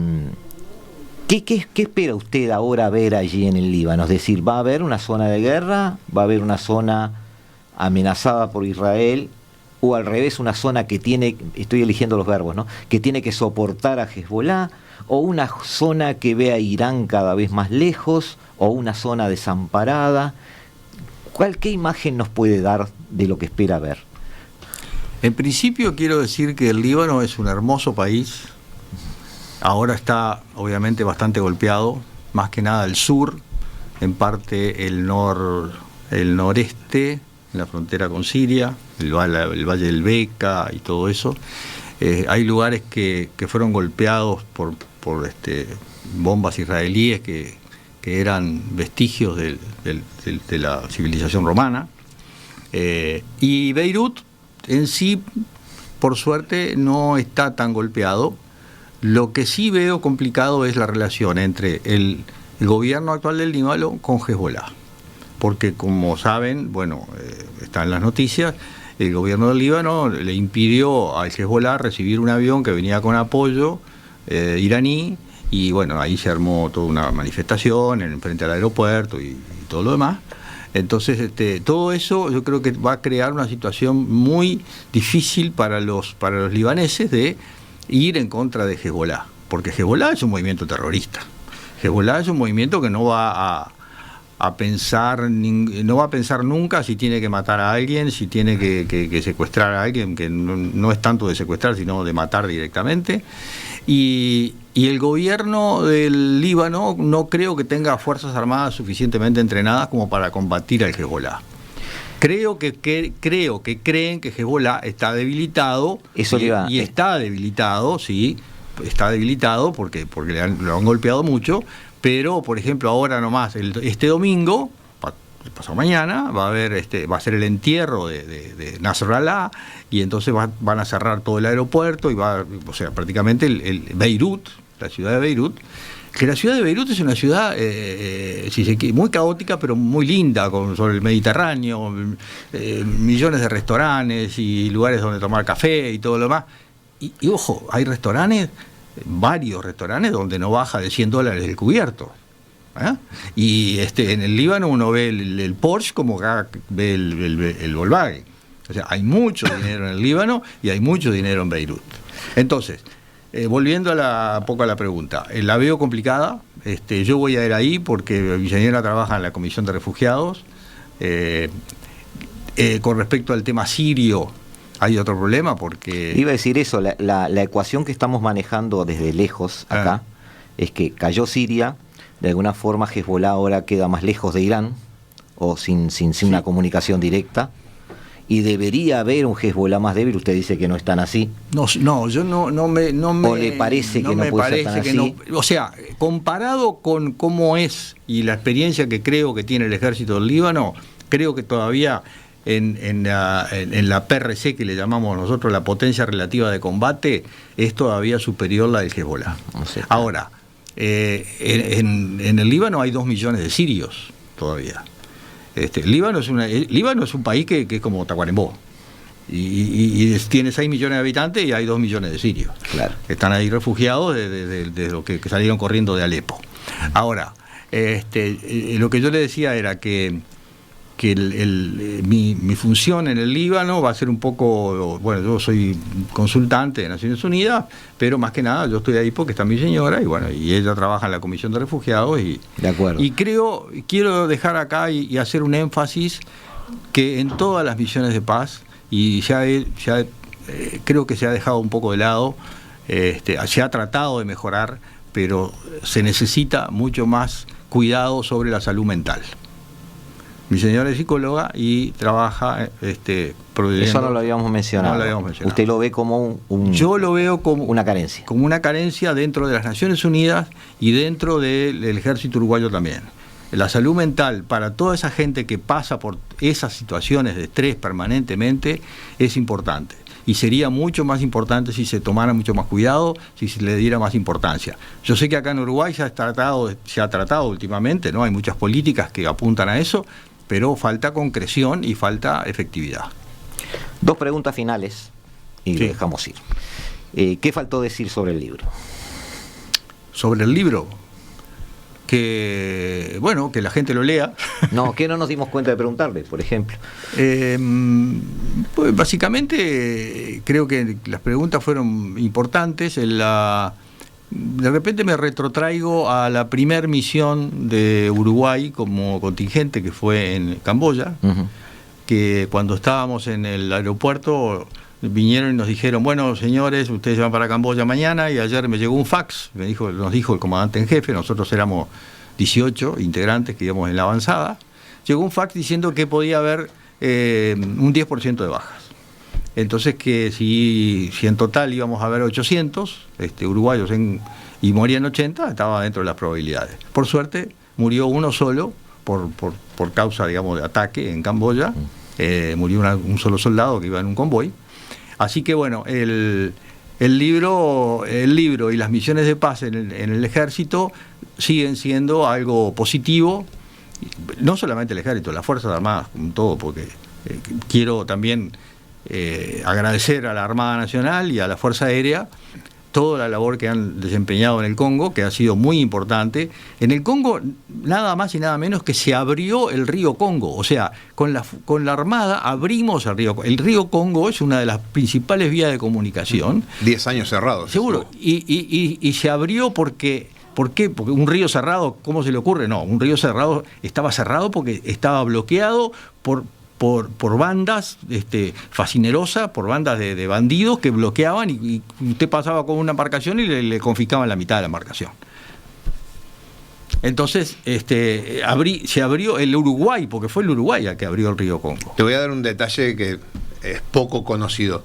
espera usted ahora ver allí en el Líbano? Es decir, ¿va a haber una zona de guerra? ¿Va a haber una zona amenazada por Israel? ¿O al revés, una zona que tiene, estoy eligiendo los verbos, ¿no?, que tiene que soportar a Hezbollah? ¿O una zona que ve a Irán cada vez más lejos? ¿O una zona desamparada? ¿Qué imagen nos puede dar de lo que espera ver? En principio quiero decir que el Líbano es un hermoso país. Ahora está obviamente bastante golpeado, más que nada el sur, en parte el noreste, en la frontera con Siria, el Valle del Beca y todo eso. Hay lugares que fueron golpeados por bombas israelíes que eran vestigios de la civilización romana. Y Beirut en sí, por suerte, no está tan golpeado. Lo que sí veo complicado es la relación entre el gobierno actual del Líbano con Hezbollah. Porque, como saben, está en las noticias, el gobierno del Líbano le impidió al Hezbollah recibir un avión que venía con apoyo iraní, y ahí se armó toda una manifestación frente al aeropuerto y todo lo demás. Entonces, todo eso yo creo que va a crear una situación muy difícil para los libaneses de ir en contra de Hezbollah, porque Hezbollah es un movimiento terrorista. Hezbollah es un movimiento que no va a pensar nunca si tiene que matar a alguien, si tiene que secuestrar a alguien, que no es tanto de secuestrar, sino de matar directamente. Y el gobierno del Líbano no creo que tenga fuerzas armadas suficientemente entrenadas como para combatir al Hezbollah. Creo que creen que Hezbollah está debilitado. Y está debilitado, sí, está debilitado porque lo han golpeado mucho, pero por ejemplo ahora nomás, este domingo, pasado mañana, va a ser el entierro de Nasrallah, y entonces van a cerrar todo el aeropuerto y prácticamente el Beirut, la ciudad de Beirut, que la ciudad de Beirut es una ciudad muy caótica, pero muy linda, sobre el Mediterráneo, millones de restaurantes y lugares donde tomar café y todo lo demás. Y ojo, hay varios restaurantes donde no baja de $100 el cubierto. Y en el Líbano uno ve el Porsche como acá ve el Volkswagen. O sea, hay mucho dinero en el Líbano y hay mucho dinero en Beirut. Entonces, volviendo un poco a la pregunta, la veo complicada. Yo voy a ir ahí porque mi señora trabaja en la Comisión de Refugiados. Con respecto al tema sirio, hay otro problema porque... Iba a decir eso, la ecuación que estamos manejando desde lejos acá es que cayó Siria, de alguna forma Hezbollah ahora queda más lejos de Irán, o sin una comunicación directa, y debería haber un Hezbollah más débil. Usted dice que no es tan así. No, yo no me... ¿O le parece que no puede ser tan así? No, o sea, comparado con cómo es y la experiencia que creo que tiene el ejército del Líbano, creo que todavía en la PRC, que le llamamos nosotros la potencia relativa de combate, es todavía superior la del Hezbollah. No sé. Ahora, en el Líbano hay 2 millones de sirios todavía. El Líbano es un país que es como Tacuarembó, y tiene 6 millones de habitantes y hay 2 millones de sirios. Claro. Están ahí refugiados de los que salieron corriendo de Alepo. Ahora, lo que yo le decía era que mi función en el Líbano va a ser un poco, yo soy consultante de Naciones Unidas, pero más que nada yo estoy ahí porque está mi señora y ella trabaja en la Comisión de Refugiados de acuerdo. Y quiero dejar acá y hacer un énfasis que en todas las misiones de paz, y creo que se ha dejado un poco de lado, se ha tratado de mejorar, pero se necesita mucho más cuidado sobre la salud mental. Mi señora es psicóloga y trabaja Eso no lo habíamos mencionado. Usted lo ve como Yo lo veo como una carencia. Como una carencia dentro de las Naciones Unidas y dentro del ejército uruguayo también. La salud mental para toda esa gente que pasa por esas situaciones de estrés permanentemente es importante. Y sería mucho más importante si se tomara mucho más cuidado, si se le diera más importancia. Yo sé que acá en Uruguay se ha tratado últimamente, ¿no? Hay muchas políticas que apuntan a eso, pero falta concreción y falta efectividad. 2 preguntas finales y Sí. lo dejamos ir. ¿Qué faltó decir sobre el libro? Sobre el libro, que la gente lo lea. No, que no nos dimos cuenta de preguntarle, por ejemplo. Pues básicamente creo que las preguntas fueron importantes. De repente me retrotraigo a la primer misión de Uruguay como contingente, que fue en Camboya, que cuando estábamos en el aeropuerto vinieron y nos dijeron: bueno, señores, ustedes van para Camboya mañana, y ayer me llegó un fax, nos dijo el comandante en jefe, nosotros éramos 18 integrantes que íbamos en la avanzada, llegó un fax diciendo que podía haber un 10% de bajas. Entonces, que si en total íbamos a haber 800 uruguayos y morían 80, estaba dentro de las probabilidades. Por suerte, murió uno solo por causa, digamos, de ataque en Camboya. Murió un solo soldado que iba en un convoy. Así que bueno, el libro y las misiones de paz en el ejército siguen siendo algo positivo, no solamente el ejército, las Fuerzas Armadas como todo, porque quiero también agradecer a la Armada Nacional y a la Fuerza Aérea toda la labor que han desempeñado en el Congo, que ha sido muy importante. En el Congo, nada más y nada menos que se abrió el río Congo. O sea, con la Armada abrimos el río Congo. El río Congo es una de las principales vías de comunicación. 10 años cerrados. Seguro. Y se abrió porque... ¿Por qué? Porque un río cerrado, ¿cómo se le ocurre? No, un río cerrado estaba cerrado porque estaba bloqueado por bandas fascinerosas, por bandas de bandidos que bloqueaban, y usted pasaba con una embarcación y le confiscaban la mitad de la embarcación. Entonces se abrió el Uruguay, porque fue el Uruguay el que abrió el río Congo. Te voy a dar un detalle que es poco conocido.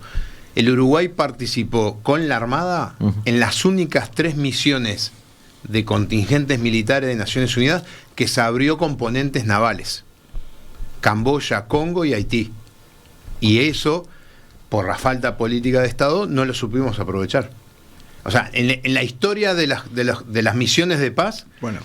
El Uruguay participó con la Armada en las únicas 3 misiones de contingentes militares de Naciones Unidas que se abrió componentes navales: Camboya, Congo y Haití. Y eso, por la falta política de Estado, no lo supimos aprovechar. O sea, en la historia de las misiones de paz, Bueno,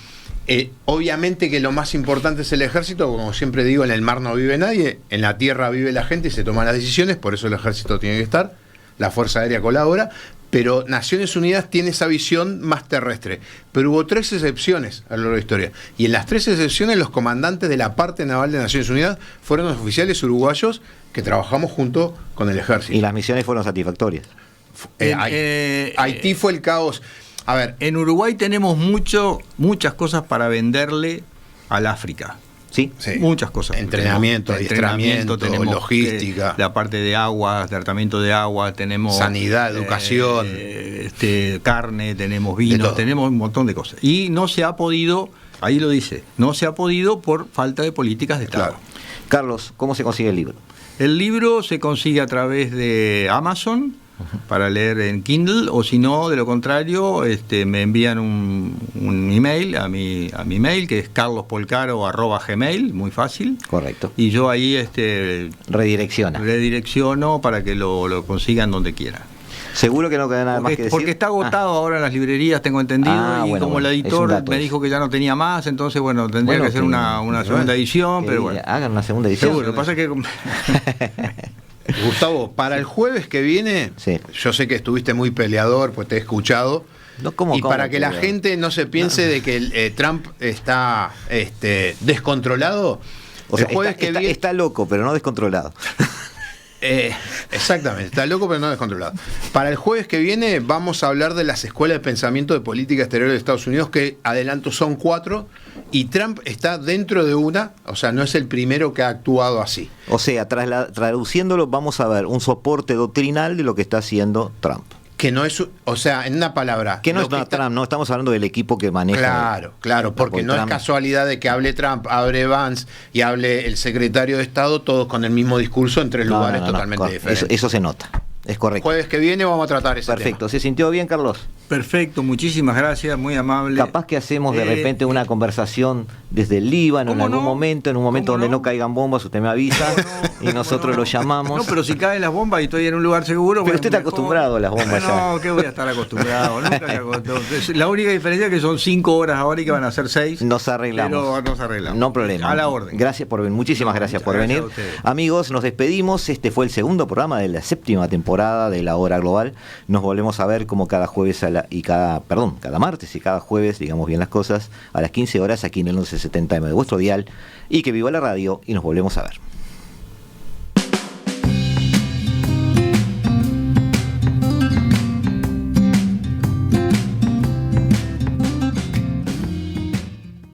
obviamente que lo más importante es el ejército. Como siempre digo, en el mar no vive nadie, en la tierra vive la gente y se toman las decisiones, por eso el ejército tiene que estar, la Fuerza Aérea colabora, pero Naciones Unidas tiene esa visión más terrestre. Pero hubo 3 excepciones a lo largo de la historia, y en las 3 excepciones los comandantes de la parte naval de Naciones Unidas fueron los oficiales uruguayos que trabajamos junto con el ejército. Y las misiones fueron satisfactorias. Haití fue el caos. A ver, en Uruguay tenemos muchas cosas para venderle al África. ¿Sí? sí, Muchas cosas. Entrenamiento, adiestramiento, tenemos logística, la parte de agua, tratamiento de agua, tenemos sanidad, educación, carne, tenemos vino, tenemos un montón de cosas. Y no se ha podido, ahí lo dice, no se ha podido por falta de políticas de Estado. Claro. Carlos, ¿cómo se consigue el libro? El libro se consigue a través de Amazon para leer en Kindle, o si no, de lo contrario, me envían un email a mi mail, que es carlospolcaro@gmail, muy fácil. Correcto. Y yo ahí Redirecciono para que lo consigan donde quieran. Seguro que no queda nada más que decir. Porque está agotado ahora en las librerías, tengo entendido, y bueno, como el es un editor dato me eso. dijo que ya no tenía más, entonces tendría que hacer una segunda edición, pero bueno. Hagan una segunda edición. Seguro, lo que pasa es que... Gustavo, para el jueves que viene, Sí. yo sé que estuviste muy peleador, pues te he escuchado. No, ¿cómo Para que la peleador? gente no se piense de que Trump está descontrolado, O sea, el jueves que viene... está loco, pero no descontrolado. Exactamente, está loco pero no descontrolado. Para el jueves que viene vamos a hablar de las escuelas de pensamiento de política exterior de Estados Unidos, que adelanto son 4, y Trump está dentro de una, o sea, no es el primero que ha actuado así. O sea, traduciéndolo, vamos a ver un soporte doctrinal de lo que está haciendo Trump. Que no es, o sea, en una palabra. Que no lo es Donald Trump, no estamos hablando del equipo que maneja. Claro, porque no es casualidad de que hable Trump, hable Vance y hable el secretario de Estado, todos con el mismo discurso en tres lugares totalmente diferentes. Eso se nota, es correcto. Jueves que viene vamos a tratar ese Perfecto, tema. ¿se sintió bien, Carlos? Perfecto, muchísimas gracias, muy amable. Capaz que hacemos de repente una conversación desde el Líbano en algún momento, donde no caigan bombas, usted me avisa y nosotros lo llamamos. No, pero si caen las bombas y estoy en un lugar seguro. Pero usted está acostumbrado a las bombas ya. No, que voy a estar acostumbrado. La única diferencia es que son 5 horas ahora y que van a ser 6. Nos arreglamos. Pero nos arreglamos. No problema. A la orden. Gracias por venir. Muchísimas gracias por venir. Amigos, nos despedimos. Este fue el segundo programa de la 7ª temporada de La Hora Global. Nos volvemos a ver como cada jueves cada martes y cada jueves, digamos bien las cosas, a las 15 horas aquí en el 1170M de vuestro dial, y que viva la radio, y nos volvemos a ver.